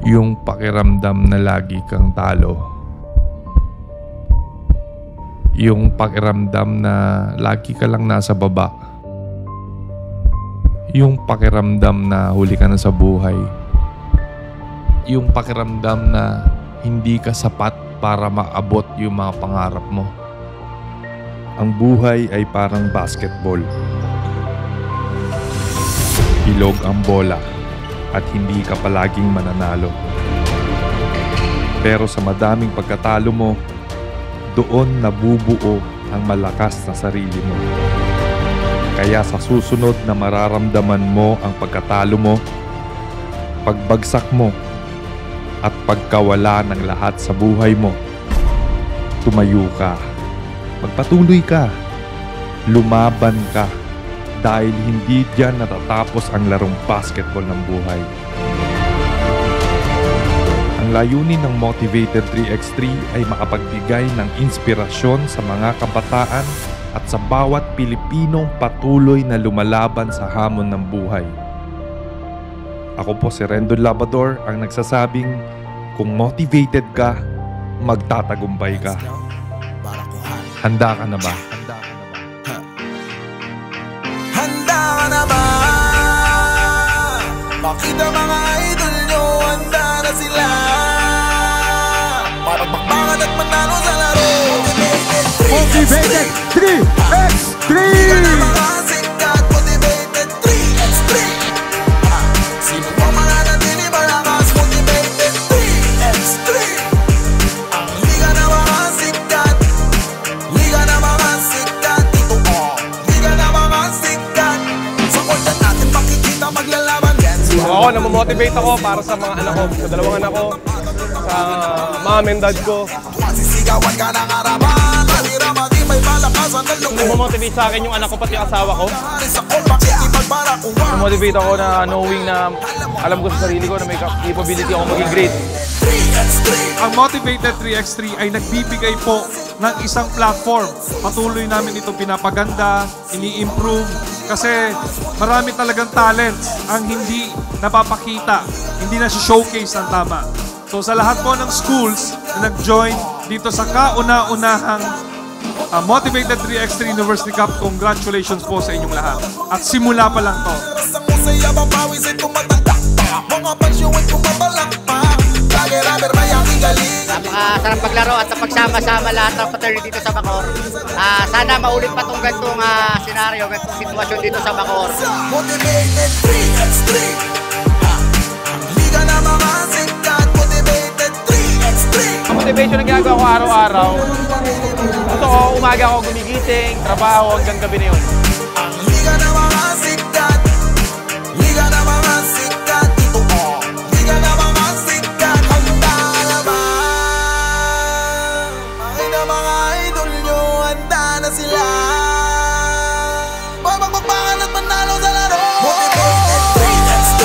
Yung pakiramdam na lagi kang talo. Yung pakiramdam na lagi ka lang nasa baba. Yung pakiramdam na huli ka na sa buhay. Yung pakiramdam na hindi ka sapat para maabot yung mga pangarap mo. Ang buhay ay parang basketball. Ilog ang bola at hindi ka palaging mananalo. Pero sa madaming pagkatalo mo, doon nabubuo ang malakas na sarili mo. Kaya sa susunod na mararamdaman mo ang pagkatalo mo, pagbagsak mo, at pagkawala ng lahat sa buhay mo, tumayo ka, magpatuloy ka, lumaban ka, dahil hindi diyan natatapos ang larong basketball ng buhay. Ang layunin ng Motivated 3x3 ay makapagbigay ng inspirasyon sa mga kabataan at sa bawat Pilipinong patuloy na lumalaban sa hamon ng buhay. Ako po si Rendon Labrador, ang nagsasabing kung motivated ka, magtatagumpay ka. Handa ka na ba? Handa ka na ba? Bakit ang mga idol nyo handa na sila? Para magbakan at manalo sa laro. Motivated 3x3! Hindi ka na makasikat. Motivated 3x3. Sino pang mananatili malakas? Motivated 3x3. Ang liga na makasikat. Liga na makasikat. Ito liga na makasikat. Sa kontan natin makikita maglalaban. Ako, namomotivate ako para sa mga anak ko, sa dalawang anak ko, sa mom and dad ko. Masisigawan ka ng araban. Halira maging may malakasan ng loob. Namomotivate sa akin yung anak ko pati yung asawa ko. Sa kompakit ipagparakuha. Namotivate ako na knowing na alam ko sa sarili ko na may capability ako maging great. Ang Motivated 3x3 ay nagbibigay po ng isang platform. Patuloy namin ito pinapaganda, ini-improve, kasi marami talagang talents ang hindi napapakita, hindi na showcase ng tama. So sa lahat po ng schools na nag-join dito sa kauna-unahang Motivated 3x3 University Cup, congratulations po sa inyong lahat. At simula pa lang to. Napakasarap paglaro at pagsama-sama lahat ng fraternity dito sa Bacoor. Sana maulit pa itong gantong senaryo, gantong sitwasyon dito sa Bacoor. Motivated 3x3. Liga na mga sikat. Motivated 3x3. Ang motivation na ginagawa ko araw-araw, gusto ko umaga ako gumigising, trabaho hanggang gabi na yun. Ang liga na mga sikat. Liga na mga sikat. Ito liga na mga sikat. Handa na ba? Bakit ang mga idol nyo handa na sila? Para magpagpakan at manalo sa laro. Motivated 3x3.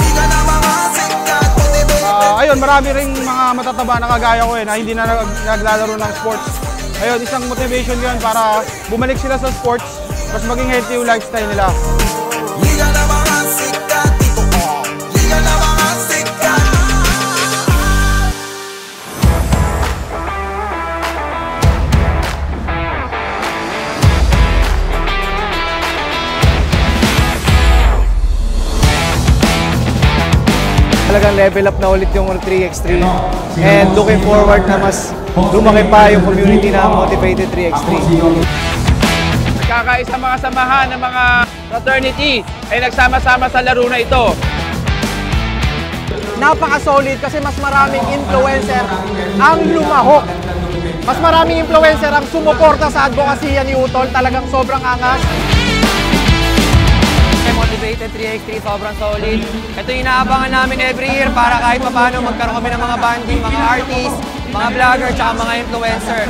Liga na mga sikat. Motivated. Ayun, marami ring mga matataba na kagaya ko na hindi na naglalaro ng sports. Ayun, isang motivation yun para bumalik sila sa sports, mas maging healthy yung lifestyle nila. Liga na mga sikat. Ito liga na mga sikat. Talagang level up na ulit yung 3x3 and looking forward na mas lumaki pa yung community na Motivated 3x3. Nagkakaisa mga samahan ng mga fraternity ay nagsama-sama sa laro na ito. Napaka-solid kasi mas maraming influencer ang lumahok. Mas maraming influencer ang sumuporta sa advokasya ni Utol. Talagang sobrang angas. Motivated 3x3, sobrang solid. Ito yung inaabangan namin every year para kahit paano magkaroon kami ng mga banding, mga artists, mga vlogger, tsaka mga influencer.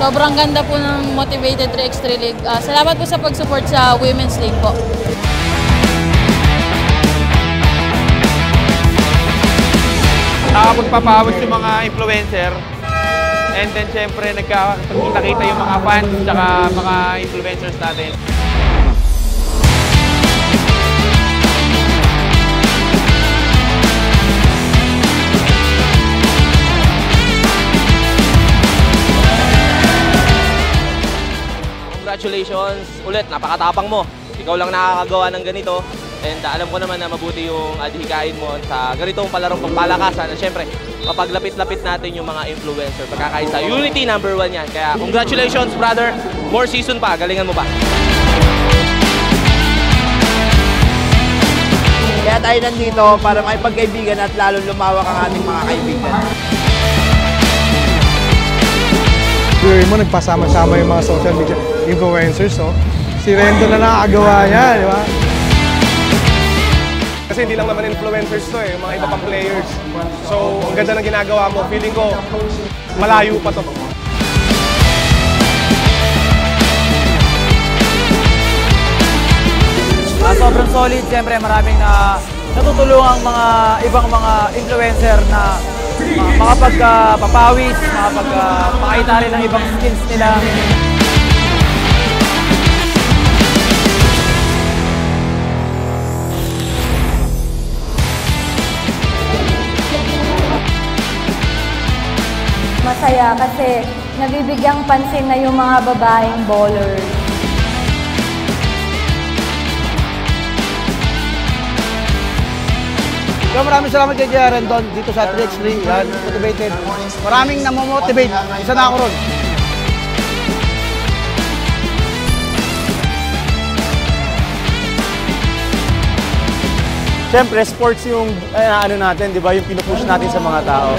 Sobrang ganda po ng Motivated 3x3 League. Salamat po sa pag-support sa Women's League po. Nakapagpapawis yung mga influencer. And then syempre nagkakita-kita yung mga fans tsaka mga influencers natin. congratulations ulit, napakatapang mo. Ikaw lang nakakagawa ng ganito. And alam ko naman na mabuti yung adhikain mo sa ganitong palarong pampalakasan. At syempre, mapaglapit-lapit natin yung mga influencer. Pagkakaisa, unity number 1 yan. Kaya congratulations brother, more season pa, galingan mo pa. Kaya tayo nandito para makipagkaibigan at lalong lumawak ang ating mga kaibigan. Yuri mo, nagpasama-sama yung mga social media influencers, no? Si Rendo na nakakagawa niya, di ba? Kasi hindi lang naman influencers to eh, mga iba pang players. So, ang ganda ng ginagawa mo, feeling ko malayo pa to. Sobrang solid, siyempre maraming natutulungang mga ibang mga influencer na makapagpapawis, makapagpakita rin ng ibang skills nila. Masaya kasi nabibigyang pansin na yung mga babaeng bowlers. So, maraming salamat kay Kuya Rendon dito sa 3x3. Yan, motivated. Maraming namomotivate. Isa na ako ron. Siyempre, sports yung ano natin, di ba? Yung pinupush natin sa mga tao.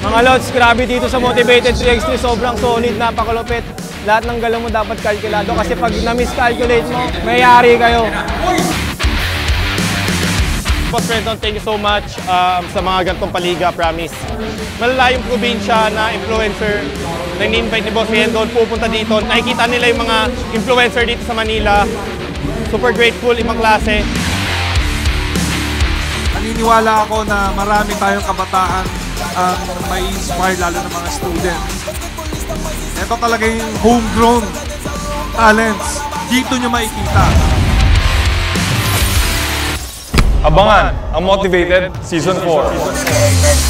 Mga Lods, grabe dito sa Motivated 3x3, sobrang solid, napakalupit. Lahat ng galaw mo dapat kalkulado kasi pag na-miscalculate mo, mayayari kayo. Boss Renton, thank you so much sa mga ganitong paliga, promise. Malala yung probinsya na influencer na ni-invite ni Boss Renton, pupunta dito. Nakikita nila yung mga influencer dito sa Manila. Super grateful, ibang klase. Naniniwala ako na marami tayong kabataan ang may inspire, lalo ng mga students. Ito talaga yung homegrown talents. Dito nyo makikita. Abangan ang Motivated Season 4.